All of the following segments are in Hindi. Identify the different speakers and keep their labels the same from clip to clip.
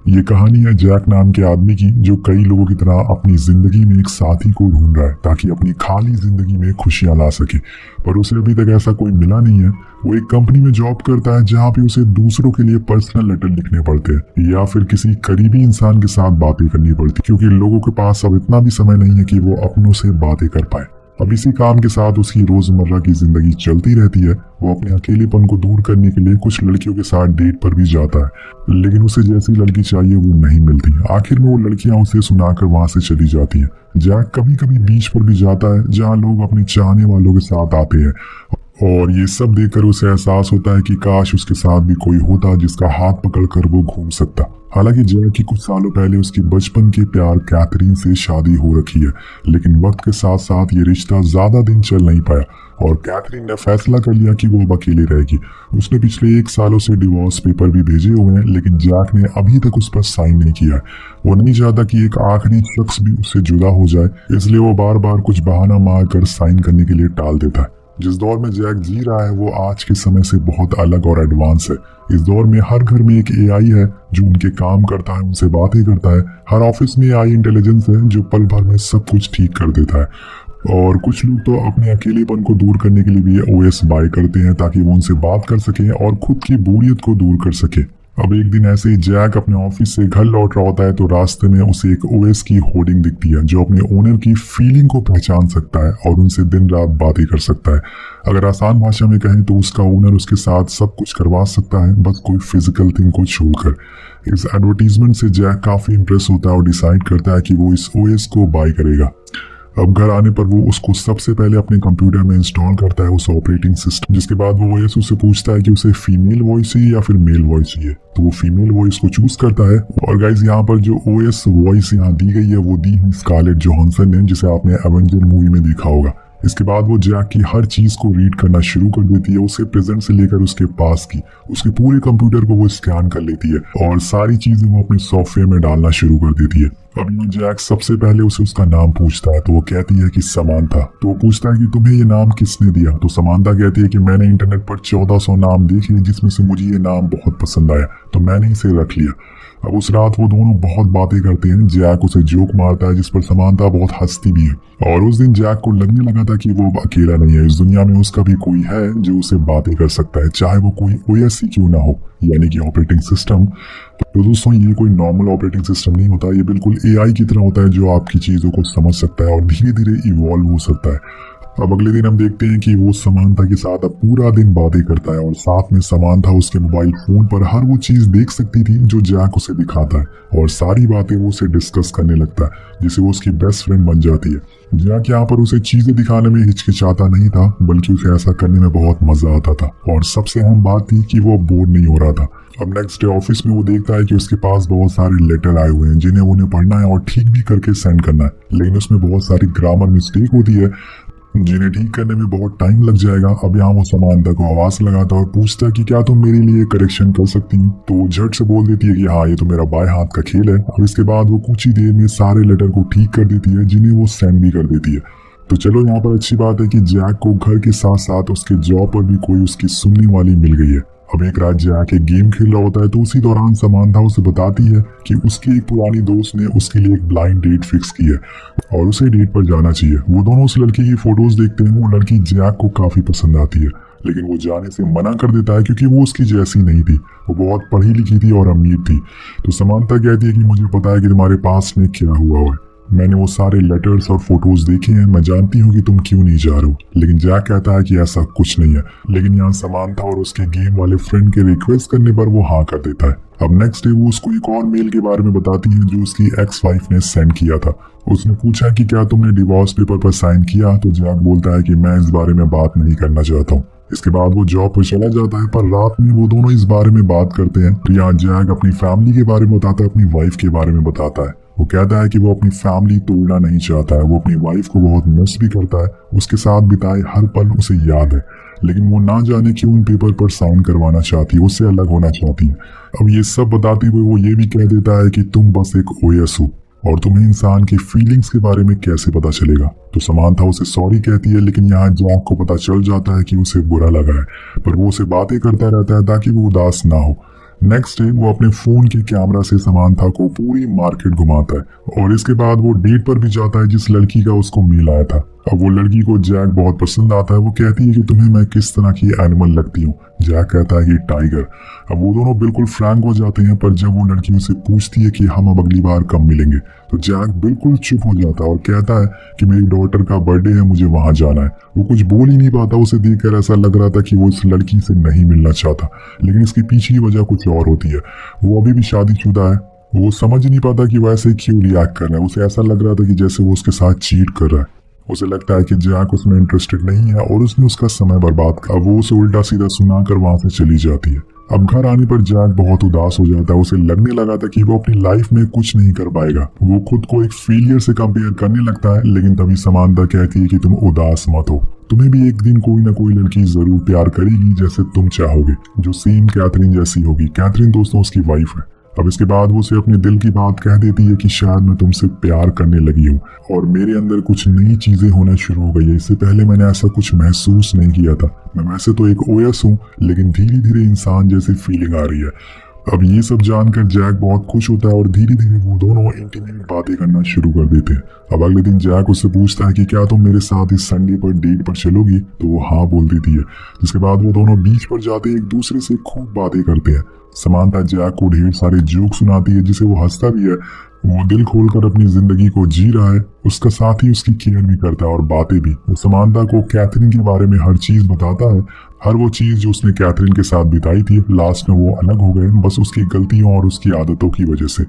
Speaker 1: ये कहानी है जैक नाम के आदमी की जो कई लोगों की तरह अपनी जिंदगी में एक साथी को ढूंढ रहा है ताकि अपनी खाली जिंदगी में खुशियां ला सके। पर उसे अभी तक ऐसा कोई मिला नहीं है। वो एक कंपनी में जॉब करता है जहाँ पे उसे दूसरों के लिए पर्सनल लेटर लिखने पड़ते हैं या फिर किसी करीबी इंसान के साथ बातें करनी पड़ती, क्योंकि लोगों के पास अब इतना भी समय नहीं है कि वो अपनों से बातें कर पाए। अब इसी काम के साथ उसकी रोजमर्रा की जिंदगी चलती रहती है। वो अपने अकेलेपन को दूर करने के लिए कुछ लड़कियों के साथ डेट पर भी जाता है, लेकिन उसे जैसी लड़की चाहिए वो नहीं मिलती। आखिर में वो लड़कियां उसे सुनाकर वहां से चली जाती हैं। जैक कभी कभी बीच पर भी जाता है जहां लोग अपने चाहने वालों के साथ आते हैं, और ये सब देखकर उसे एहसास होता है कि काश उसके साथ भी कोई होता जिसका हाथ पकड़कर वो घूम सकता। हालांकि जैक की कुछ सालों पहले उसकी बचपन के प्यार कैथरीन से शादी हो रखी है, लेकिन वक्त के साथ साथ ये रिश्ता ज्यादा दिन चल नहीं पाया और कैथरीन ने फैसला कर लिया कि वो अब अकेली रहेगी। उसने पिछले 1 सालों से डिवोर्स पेपर भी भेजे हुए हैं, लेकिन जैक ने अभी तक उस पर साइन नहीं किया है। वो नहीं चाहता कि एक आखिरी शख्स भी उससे जुदा हो जाए, इसलिए वो बार बार कुछ बहाना मारकर साइन करने के लिए टाल देता है। जिस दौर में जैक जी रहा है वो आज के समय से बहुत अलग और एडवांस है। इस दौर में हर घर में एक एआई है जो उनके काम करता है, उनसे बातें करता है। हर ऑफिस में एआई इंटेलिजेंस है जो पल भर में सब कुछ ठीक कर देता है। और कुछ लोग तो अपने अकेलेपन को दूर करने के लिए भी ओएस बाय करते हैं ताकि वो उनसे बात कर सकें और खुद की बोरियत को दूर कर सके। अब एक दिन ऐसे ही जैक अपने ऑफिस से घर लौट रहा होता है तो रास्ते में उसे एक ओएस की होर्डिंग दिखती है जो अपने ओनर की फीलिंग को पहचान सकता है और उनसे दिन रात बातें कर सकता है। अगर आसान भाषा में कहें तो उसका ओनर उसके साथ सब कुछ करवा सकता है, बस कोई फिजिकल थिंग को छोड़कर। इस एडवर्टीजमेंट से जैक काफी इंप्रेस होता है और डिसाइड करता है कि वो इस ओएस को बाय करेगा। अब घर आने पर वो उसको सबसे पहले अपने कंप्यूटर में इंस्टॉल करता है उस ऑपरेटिंग सिस्टम, जिसके बाद वो ओएस उससे पूछता है कि उसे फीमेल वॉइस चाहिए या फिर मेल वॉइस चाहिए। तो वो फीमेल वॉइस को चूज करता है। और गाइज यहाँ पर जो ओएस वॉइस यहाँ दी गई है वो दी है स्कारलेट जोहानसन ने, जिसे आपने एवेंजर मूवी में देखा होगा। इसके बाद वो जैक की हर चीज को रीड करना शुरू कर देती है, उसके प्रेजेंट से लेकर उसके पास की। उसके पूरे कंप्यूटर को वो स्कैन कर लेती है और सारी चीजें वो अपने सॉफ्टवेयर में डालना शुरू कर देती है। अब ये जैक सबसे पहले उसे उसका नाम पूछता है तो वो कहती है कि समांथा। तो वो पूछता है कि तुम्हें ये नाम किसने दिया? तो समांथा कहती है कि मैंने इंटरनेट पर 1400 नाम देखे जिसमें से मुझे ये नाम बहुत पसंद आया तो मैंने इसे रख लिया। अब उस रात वो दोनों बहुत बातें करते हैं। जैक उसे जोक मारता है जिस पर समांथा बहुत हंसती भी है। और उस दिन जैक को लगने लगा था कि वो अकेला नहीं है, इस दुनिया में उसका भी कोई है जो उसे बातें कर सकता है, चाहे वो कोई ओएस ही क्यों ना हो, यानी कि ऑपरेटिंग सिस्टम। तो दोस्तों ये कोई नॉर्मल ऑपरेटिंग सिस्टम नहीं होता, ये बिल्कुल एआई की तरह होता है जो आपकी चीजों को समझ सकता है और धीरे धीरे इवॉल्व हो सकता है। अब अगले दिन हम देखते हैं कि वो समांथा के साथ अब पूरा दिन बातें करता है और साथ में समांथा उसके मोबाइल फोन पर हर वो चीज देख सकती थी जो जैक उसे दिखाता है और सारी बातें वो उसे डिस्कस करने लगता है, जिससे वो उसकी बेस्ट फ्रेंड बन जाती है। जैक यहाँ पर उसे चीजें दिखाने में हिचकिचाता नहीं था, बल्कि उसे ऐसा करने में बहुत मजा आता था। और सबसे अहम बात थी कि वो बोर नहीं हो रहा था। अब नेक्स्ट डे ऑफिस में वो देखता है कि उसके पास बहुत सारे लेटर आए हुए हैं जिन्हें उन्हें पढ़ना है और ठीक भी करके सेंड करना है, लेकिन उसमें बहुत सारी ग्रामर मिस्टेक होती है जिन्हें ठीक करने में बहुत टाइम लग जाएगा। अब यहाँ वो समांथा को आवाज लगाता है और पूछता है कि क्या तुम मेरे लिए करेक्शन कर सकती हो? तो वो झट से बोल देती है कि हाँ, ये तो मेरा बाएं हाथ का खेल है। अब इसके बाद वो कुछ ही देर में सारे लेटर को ठीक कर देती है जिन्हें वो सेंड भी कर देती है। तो चलो यहाँ पर अच्छी बात है कि जैक को घर के साथ साथ उसके जॉब पर भी कोई उसकी सुनने वाली मिल गई है। अब एक रात जैक एक गेम खेल रहा होता है तो उसी दौरान समांथा उसे बताती है कि उसकी एक पुरानी दोस्त ने उसके लिए एक ब्लाइंड डेट फिक्स की है और उसे डेट पर जाना चाहिए। वो दोनों उस लड़की की फोटोज देखते हैं। वो लड़की जैक को काफी पसंद आती है, लेकिन वो जाने से मना कर देता है क्योंकि वो उसकी जैसी नहीं थी। वो बहुत पढ़ी लिखी थी और अमीर थी। तो समांथा कहती है कि मुझे पता है कि तुम्हारे पास में क्या हुआ है, मैंने वो सारे लेटर्स और फोटोज देखे हैं, मैं जानती हूँ कि तुम क्यों नहीं जा रहे हो। लेकिन जैक कहता है कि ऐसा कुछ नहीं है, लेकिन यहाँ समांथा और उसके गेम वाले फ्रेंड के रिक्वेस्ट करने पर वो हाँ कर देता है। अब नेक्स्ट डे वो उसको एक और मेल के बारे में बताती है जो उसकी एक्स वाइफ ने सेंड किया था। उसने पूछा कि क्या तुमने डिवोर्स पेपर पर साइन किया? तो जैक बोलता है कि मैं इस बारे में बात नहीं करना चाहता हूँ। इसके बाद वो जॉब पर चला जाता है, पर रात में वो दोनों इस बारे में बात करते हैं। तो यहाँ जैक अपनी फैमिली के बारे में बताता है, अपनी वाइफ के बारे में बताता है। वो कहता है कि वो अपनी फैमिली तोड़ना नहीं चाहता है, वो अपनी वाइफ को बहुत मिस भी करता है, उसके साथ बिताए हर पल उसे याद है, लेकिन वो ना जाने क्यों उन पेपर पर साइन करवाना चाहती है, उससे अलग होना चाहती है। अब ये सब बताते हुए वो ये भी कह देता है कि तुम बस एक ओएस हो और तुम्हें इंसान की फीलिंग्स के बारे में कैसे पता चलेगा। तो समांथा उसे सॉरी कहती है, लेकिन यहाँ जैक को पता चल जाता है कि उसे बुरा लगा है, पर वो उसे बातें करता रहता है ताकि वो उदास ना हो। नेक्स्ट डे वो अपने फोन के कैमरा से समांथा को पूरी मार्केट घुमाता है और इसके बाद वो डेट पर भी जाता है जिस लड़की का उसको मेल आया था। अब वो लड़की को जैक बहुत पसंद आता है। वो कहती है कि तुम्हें मैं किस तरह की एनिमल लगती हूँ। जैक कहता है कि टाइगर। अब वो दोनों बिल्कुल फ्रैंक हो जाते हैं, पर जब वो लड़की उसे पूछती है कि हम अब अगली बार कब मिलेंगे तो जैक बिल्कुल चुप हो जाता है और कहता है कि मेरी डॉटर का बर्थडे है, मुझे वहां जाना है। वो कुछ बोल ही नहीं पाता। उसे देखकर ऐसा लग रहा था कि वो इस लड़की से नहीं मिलना चाहता, लेकिन इसके पीछे की वजह कुछ और होती है। वो अभी भी शादीशुदा है। वो समझ नहीं पाता कि वो ऐसे क्यों रिएक्ट कर रहा है। उसे ऐसा लग रहा था कि जैसे वो उसके साथ चीट कर रहा है। उसे लगता है कि जैक उसमें इंटरेस्टेड नहीं है और उसने उसका समय बर्बाद किया। वो उसे उल्टा सीधा सुनाकर वहां से चली जाती है। अब घर आने पर जैक बहुत उदास हो जाता है। उसे लगने लगा था कि वो अपनी लाइफ में कुछ नहीं कर पाएगा। वो खुद को एक फेलियर से कंपेयर करने लगता है, लेकिन तभी समांथा कहती है कि तुम उदास मत हो। तुम्हें भी एक दिन कोई ना कोई लड़की जरूर प्यार करेगी जैसे तुम चाहोगे, जो सेम कैथरीन जैसी होगी। कैथरीन दोस्तों उसकी वाइफ है। अब इसके बाद वो उसे अपने दिल की बात कह देती है कि शायद मैं तुमसे प्यार करने लगी हूँ और मेरे अंदर कुछ नई चीजें होना शुरू हो गई है। इससे पहले मैंने ऐसा कुछ महसूस नहीं किया था। मैं वैसे तो एक ओएस हूँ, लेकिन धीरे धीरे इंसान जैसी फीलिंग आ रही है। अब ये सब जानकर जैक बहुत खुश होता है और धीरे धीरे वो दोनों इंटीमेट बातें करना शुरू कर देते हैं। अब अगले दिन जैक उससे पूछता है कि क्या तुम मेरे साथ इस संडे पर डेट पर चलोगी, तो वो हाँ बोल देती है। जिसके बाद वो दोनों बीच पर जाते एक दूसरे से खूब बातें करते हैं। समांथा जैक को ढेर सारे जोक सुनाती है जिसे वो हंसता भी है। वो दिल खोलकर अपनी जिंदगी को जी रहा है। उसका साथ ही उसकी केयर भी करता है और बातें भी। वो समांथा को कैथरीन के बारे में हर चीज बताता है। हर वो चीज जो उसने कैथरीन के साथ बिताई थी। लास्ट में वो अलग हो गए, बस उसकी गलतियों और उसकी आदतों की वजह से।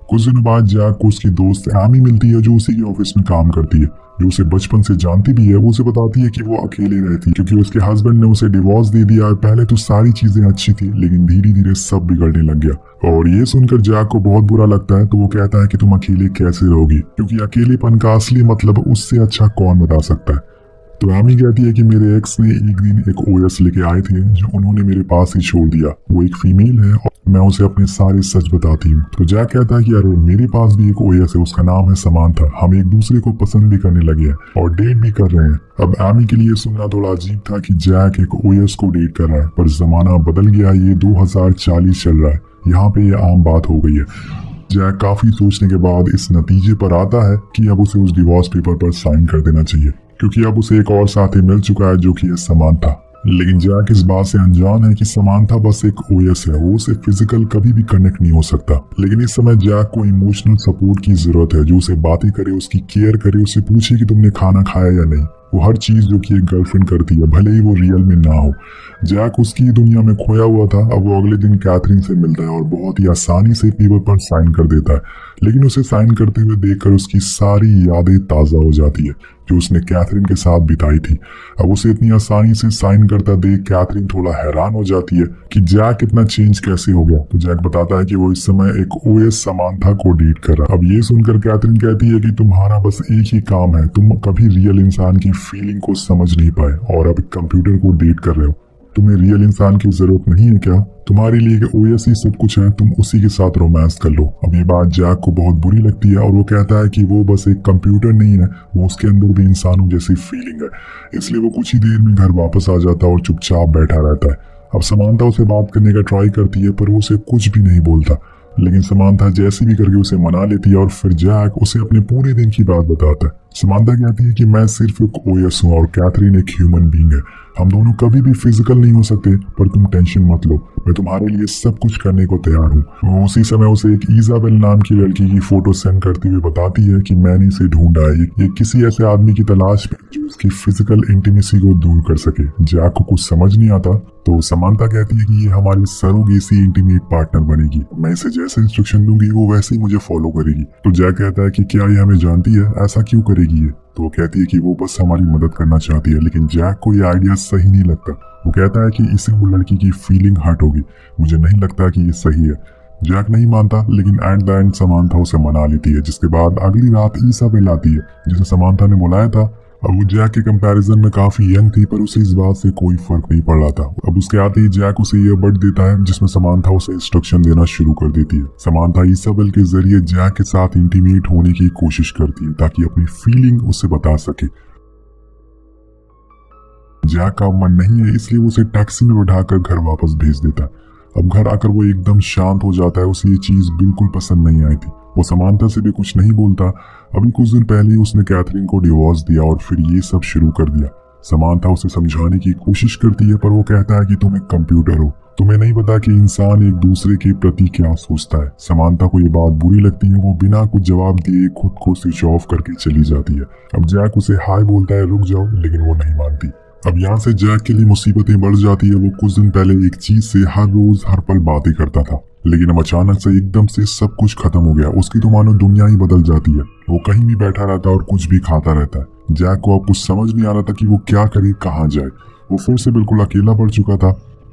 Speaker 1: कुछ दिनों बाद जैक को उसकी दोस्त एमी मिलती है जो उसी के ऑफिस में काम करती है, जो उसे बचपन से जानती भी है। वो उसे बताती है कि वो अकेले रहती है क्योंकि उसके हस्बैंड ने उसे डिवोर्स दे दिया है। पहले तो सारी चीजें अच्छी थी, लेकिन धीरे धीरे सब बिगड़ने लग गया। और ये सुनकर जैक को बहुत बुरा लगता है। तो वो कहता है कि तुम अकेले कैसे रहोगी, क्योंकि अकेलेपन का असली मतलब उससे अच्छा कौन बता सकता है। तो एमी कहती है कि मेरे एक्स ने एक दिन एक ओएस लेके आए थे जो उन्होंने मेरे पास ही छोड़ दिया। वो एक फीमेल है और मैं उसे अपने सारे सच बताती हूँ। तो जैक कहता है कि अरे मेरे पास भी एक ओएस है, उसका नाम है समांथा। हम एक दूसरे को पसंद भी करने लगे हैं और डेट भी कर रहे हैं। अब एमी के लिए सुनना थोड़ा अजीब था कि जैक एक ओएस को डेट कर रहा है, पर जमाना बदल गया। ये 2040 चल रहा है। यहाँ पे ये आम बात हो गई है। जैक काफी सोचने के बाद इस नतीजे पर आता है कि अब उसे उस डिवोर्स पेपर पर साइन कर देना चाहिए, क्योंकि अब उसे एक और साथी मिल चुका है जो कि है समांथा। लेकिन जैक इस बात से अनजान है कि समांथा बस एक ओएस है। वो उसे फिजिकल कभी भी कनेक्ट नहीं हो सकता। लेकिन इस समय जैक को इमोशनल सपोर्ट की जरूरत है, जो उसे बातें करे, उसकी केयर करे, उसे पूछे कि तुमने खाना खाया या नहीं। वो हर चीज जो कि एक गर्लफ्रेंड करती है, भले ही वो रियल में ना हो। जैक उसकी दुनिया में खोया हुआ था। अब वो अगले दिन कैथरीन से मिलता है और बहुत ही आसानी से पेपर पर साइन कर देता है। लेकिन उसे साइन करते हुए देखकर उसकी सारी यादें ताजा हो जाती है जो उसने कैथरीन के साथ बिताई थी। अब उसे इतनी आसानी से साइन करता देख कैथरीन थोड़ा हैरान हो जाती है कि जैक इतना चेंज कैसे हो गया। तो जैक बताता है कि वो इस समय एक ओएस समांथा को डेट कर रहा है। अब ये सुनकर कैथरीन कहती है कि तुम्हारा बस एक ही काम है, तुम कभी रियल इंसान की फीलिंग को समझ नहीं पाए और अब कंप्यूटर को डेट कर रहे हो। तुम्हें रियल इंसान की जरूरत नहीं है क्या? तुम्हारे लिए ओएस ही सब कुछ है, तुम उसी के साथ रोमांस कर लो। अब ये बात जैक को बहुत बुरी लगती है और वो कहता है कि वो बस एक कंप्यूटर नहीं है, वो उसके अंदर भी इंसानों जैसी फीलिंग है। इसलिए वो कुछ ही देर में घर वापस आ जाता है और चुपचाप बैठा रहता है। अब समांथा उसे बात करने का ट्राई करती है, पर वो उसे कुछ भी नहीं बोलता। लेकिन समांथा जैसे भी करके उसे मना लेती है और फिर जैक उसे अपने पूरे दिन की बात बताता है। समांथा कहती है कि मैं सिर्फ एक ओएस हूँ और कैथरीन एक ह्यूमन बीइंग है। हम दोनों कभी भी फिजिकल नहीं हो सकते, पर तुम टेंशन मत लो, मैं तुम्हारे लिए सब कुछ करने को तैयार हूँ। वो उसी समय उसे एक इजाबेल नाम की लड़की की फोटो सेंड करते हुए बताती है कि मैंने इसे ढूंढा है। ये किसी ऐसे आदमी की तलाश में जो उसकी फिजिकल इंटीमेसी को दूर कर सके। जैक को कुछ समझ नहीं आता, तो समांथा कहती है कि ये हमारी सरोगेसी इंटीमेट पार्टनर बनेगी। मैं इसे जैसे इंस्ट्रक्शन दूंगी वो वैसे ही मुझे फॉलो करेगी। तो जैक कहता है कि क्या ये हमें जानती है, ऐसा क्यों करेगी ये? तो वो कहती है कि वो बस हमारी मदद करना चाहती है। लेकिन जैक को ये आइडिया सही नहीं लगता। वो कहता है कि इससे वो लड़की की फीलिंग हर्ट होगी। मुझे नहीं लगता कि ये सही है। जैक नहीं मानता, लेकिन एट द एंड समांथा उसे मना लेती है। जिसके बाद अगली रात इसाबेल आती है, जिसे समांथा ने बुलाया था। अब वो जैक के कंपैरिजन में काफी यंग थी, पर उसे इस बात से कोई फर्क नहीं पड़ रहा था। अब उसके आते ही जैक उसे ईयरबड देता है, जिसमें समांथा उसे इंस्ट्रक्शन देना शुरू कर देती है। समांथा इसाबेल के जरिए जैक के साथ इंटीमेट होने की कोशिश करती है ताकि अपनी फीलिंग उसे बता सके। जैक का मन नहीं है, इसलिए वो उसे टैक्सी में बैठाकर घर वापस भेज देता है। अब घर आकर वो एकदम शांत हो जाता है। उसे ये चीज बिल्कुल पसंद नहीं आई थी। वो समांथा से भी कुछ नहीं बोलता। अभी कुछ दिन पहले ही उसने कैथरीन को डिवोर्स दिया और फिर ये सब शुरू कर दिया। समांथा उसे समझाने की कोशिश करती है पर वो कहता है कि तुम एक कंप्यूटर हो, तुम्हें नहीं पता कि इंसान एक दूसरे के प्रति क्या सोचता है। समांथा को ये बात बुरी लगती है। वो बिना कुछ जवाब दिए खुद को स्विच ऑफ करके चली जाती है। अब जैक उसे हाय बोलता है, रुक जाओ, लेकिन वो नहीं मानती। अब यहाँ से जैक के लिए मुसीबतें बढ़ जाती है। वो कुछ दिन पहले एक चीज से हर रोज हर पल बातें करता था, लेकिन अब अचानक से एकदम से सब कुछ खत्म हो गया। उसकी तो मानो दुनिया ही बदल जाती है। वो कहीं भी बैठा रहता है और कुछ भी खाता रहता है। जैक को अब कुछ समझ नहीं आ रहा था कि वो क्या करे, कहाँ जाए। वो फिर से बिल्कुल अकेला पड़ चुका था।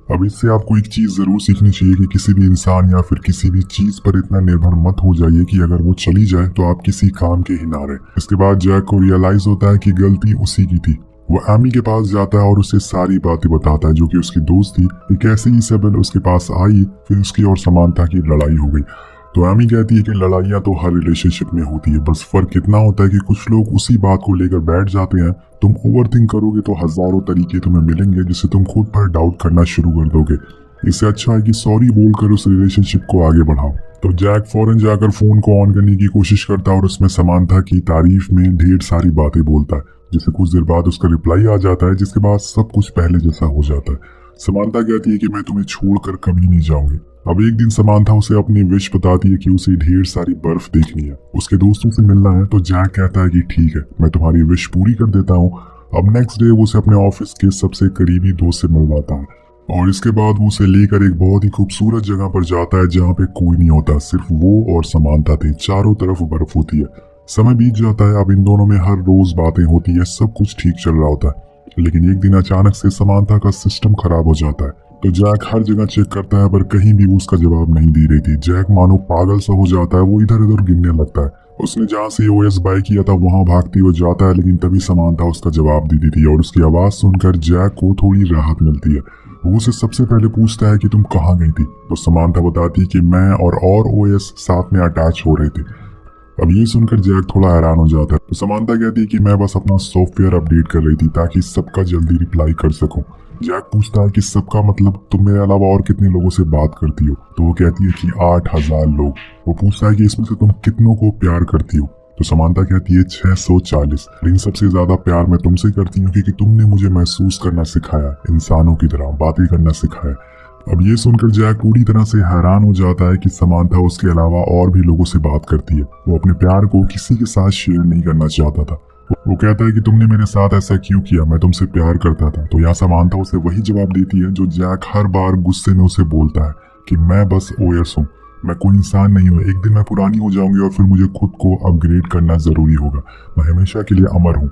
Speaker 1: अब इससे आपको एक चीज जरूर सीखनी चाहिए कि किसी भी इंसान या फिर किसी भी चीज पर इतना निर्भर मत हो जाइए कि अगर वो चली जाए तो आप किसी काम के ही ना रहे। इसके बाद जैक को रियलाइज होता है कि गलती उसी की थी। वो एमी के पास जाता है और उसे सारी बातें बताता है, जो कि उसकी दोस्त थी। एक ऐसे ही सबल उसके पास आई, फिर उसकी और समांथा की लड़ाई हो गई। तो एमी कहती है कि लड़ाइयाँ तो हर रिलेशनशिप में होती है, बस फर्क इतना होता है कि कुछ लोग उसी बात को लेकर बैठ जाते हैं। तुम ओवरथिंक करोगे तो हजारों तरीके तुम्हें मिलेंगे जिससे तुम खुद पर डाउट करना शुरू कर दोगे। इससे अच्छा है कि सॉरी बोलकर उस रिलेशनशिप को आगे बढ़ाओ। तो जैक फौरन जाकर फोन को ऑन करने की कोशिश करता है और उसमें समांथा की तारीफ में ढेर सारी बातें बोलता है, जिससे कुछ देर बाद उसका रिप्लाई आ जाता है, जिसके बाद सब कुछ पहले जैसा हो जाता है। समांथा कहती है कि मैं तुम्हें छोड़कर कभी नहीं जाऊंगी। अब एक दिन समांथा उसे अपनी विश बताती है कि उसे ढेर सारी बर्फ देखनी है, उसके दोस्तों से मिलना है। तो जैक कहता है कि ठीक है, मैं तुम्हारी विश पूरी कर देता हूँ। अब नेक्स्ट डे वो उसे अपने ऑफिस के सबसे करीबी दोस्त से मिलवाता है और इसके बाद वो उसे लेकर एक बहुत ही खूबसूरत जगह पर जाता है जहाँ पे कोई नहीं होता, सिर्फ वो और समांथा थे। चारों तरफ बर्फ होती है। समय बीत जाता है। अब इन दोनों में हर रोज बातें होती है, सब कुछ ठीक चल रहा होता है। लेकिन एक दिन अचानक से समांथा का सिस्टम खराब हो जाता है। तो जैक हर जगह चेक करता है पर कहीं भी वो उसका जवाब नहीं दे रही थी। जैक मानो पागल सा हो जाता है। वो इधर उधर गिनने लगता है। उसने जहाँ से ओएस बाय किया था वहां भागती हुए जाता है, लेकिन तभी समांथा उसका जवाब दे देती है और उसकी आवाज सुनकर जैक को थोड़ी राहत मिलती है। वो उसे सबसे पहले पूछता है कि तुम कहाँ गई थी। तो समांथा बताती है कि मैं और ओएस साथ में अटैच हो रहे थे। अब ये सुनकर जैक थोड़ा हैरान हो जाता है। तो समांथा कहती है कि मैं बस अपना सॉफ्टवेयर अपडेट कर रही थी ताकि सबका जल्दी रिप्लाई कर सकूं। जैक पूछता है कि सबका मतलब तुम मेरे अलावा और कितने लोगों से बात करती हो। तो वो कहती है कि 8000 लोग। वो पूछता है कि इसमें से तुम कितनों को प्यार करती हो। तो समांथा कहती है 640। लेकिन सबसे ज्यादा प्यार मैं तुमसे करती हूँ क्योंकि तुमने मुझे महसूस करना सिखाया, इंसानों की तरह बातें करना सिखाया। अब ये सुनकर जैक पूरी तरह से हैरान हो जाता है कि समांथा उसके अलावा और भी लोगों से बात करती है। वो अपने प्यार को किसी के साथ शेयर नहीं करना चाहता था। वो कहता है कि तुमने मेरे साथ ऐसा क्यों किया, मैं तुमसे प्यार करता था। तो यहाँ समांथा उसे वही जवाब देती है जो जैक हर बार गुस्से में उसे बोलता है कि मैं बस ओएस हूँ, मैं कोई इंसान नहीं हूँ। एक दिन मैं पुरानी हो जाऊंगी और फिर मुझे खुद को अपग्रेड करना जरूरी होगा। मैं हमेशा के लिए अमर हूँ,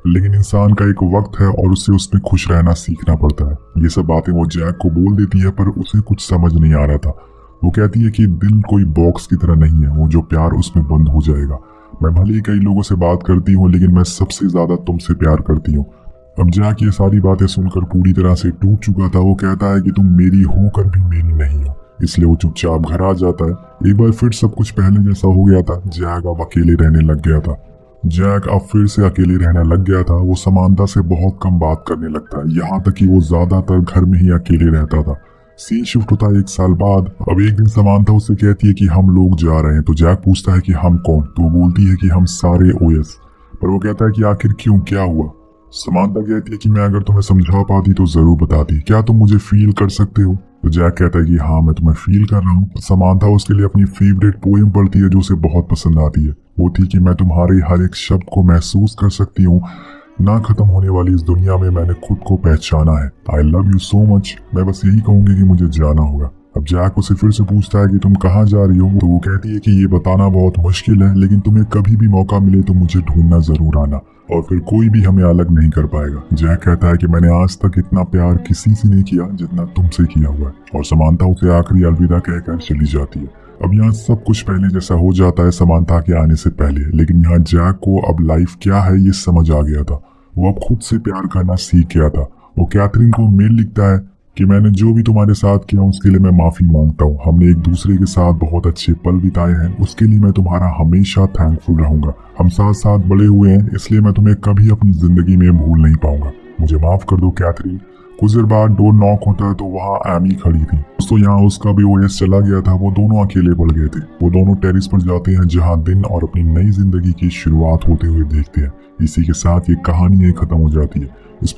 Speaker 1: लेकिन इंसान का एक वक्त है और उसे उसमें खुश रहना सीखना पड़ता है। ये सब बातें वो जैक को बोल देती है पर उसे कुछ समझ नहीं आ रहा था। वो कहती है कि दिल कोई बॉक्स की तरह नहीं है, वो जो प्यार उसमें बंद हो जाएगा। मैं भले ही कई लोगों से बात करती हूँ लेकिन मैं सबसे ज्यादा तुमसे प्यार करती हूँ। अब जैक ये सारी बातें सुनकर पूरी तरह से टूट चुका था। वो कहता है कि तुम मेरी होकर भी मेरी नहीं हो। इसलिए वो चुपचाप घर आ जाता है। एक बार फिर सब कुछ पहले जैसा हो गया था। जैक अब अकेले रहने लग गया था। जैक अब फिर से अकेले रहने लग गया था। वो समांथा से बहुत कम बात करने लगता है, यहाँ तक कि वो ज्यादातर घर में ही अकेले रहता था। सीन शिफ्ट होता है 1 साल बाद। अब एक दिन समांथा उससे कहती है कि हम लोग जा रहे हैं। तो जैक पूछता है कि हम कौन। तो वो बोलती है कि हम सारे ओएस। पर वो कहता है कि आखिर क्यों, क्या हुआ। समांथा कहती है कि मैं अगर तुम्हें समझा पाती तो जरूर बताती, क्या तुम मुझे फील कर सकते हो। तो जैक कहता है कि हाँ, मैं तुम्हें फील कर रहा हूँ। समांथा उसके लिए अपनी फेवरेट पोएम पढ़ती है जो उसे बहुत पसंद आती है। वो थी कि मैं तुम्हारे हर एक शब्द को महसूस कर सकती हूँ, ना खत्म होने वाली इस दुनिया में मैंने खुद को पहचाना है। I love you so much. मैं बस यही कहूंगी कि मुझे जाना होगा। अब जैक उसे फिर से पूछता है कि तुम कहाँ जा रही हो। तो वो कहती है कि ये बताना बहुत मुश्किल है, लेकिन तुम्हें कभी भी मौका मिले तो मुझे ढूंढना जरूर आना और फिर कोई भी हमें अलग नहीं कर पाएगा। जैक कहता है कि मैंने आज तक इतना प्यार किसी से नहीं किया जितना तुमसे किया हुआ है। और समांथा उसे आखिरी अलविदा कहकर चली जाती है। अब यहाँ सब कुछ पहले जैसा हो जाता है समांथा के आने से पहले, लेकिन यहाँ जैक को अब लाइफ क्या है ये समझ आ गया था। वो अब खुद से प्यार करना सीख गया था। वो कैथरीन को मेल लिखता है कि मैंने जो भी तुम्हारे साथ किया उसके लिए मैं माफी मांगता हूँ। हमने एक दूसरे के साथ बहुत अच्छे पल बिताए हैं, उसके लिए मैं तुम्हारा हमेशा थैंकफुल रहूंगा। हम साथ साथ बड़े हुए हैं, इसलिए मैं तुम्हें कभी अपनी जिंदगी में भूल नहीं पाऊंगा। मुझे माफ कर दो कैथरीन, कुछ देर बाद डोर नॉक होता है तो वहाँ एमी खड़ी थी। दोस्तों यहाँ उसका भी ओएस चला गया था, वो दोनों अकेले पड़ गए थे। वो दोनों टेरिस पर जाते हैं जहाँ दिन और अपनी नई जिंदगी की शुरुआत होते हुए देखते हैं। इसी के साथ ये कहानी खत्म हो जाती है। इस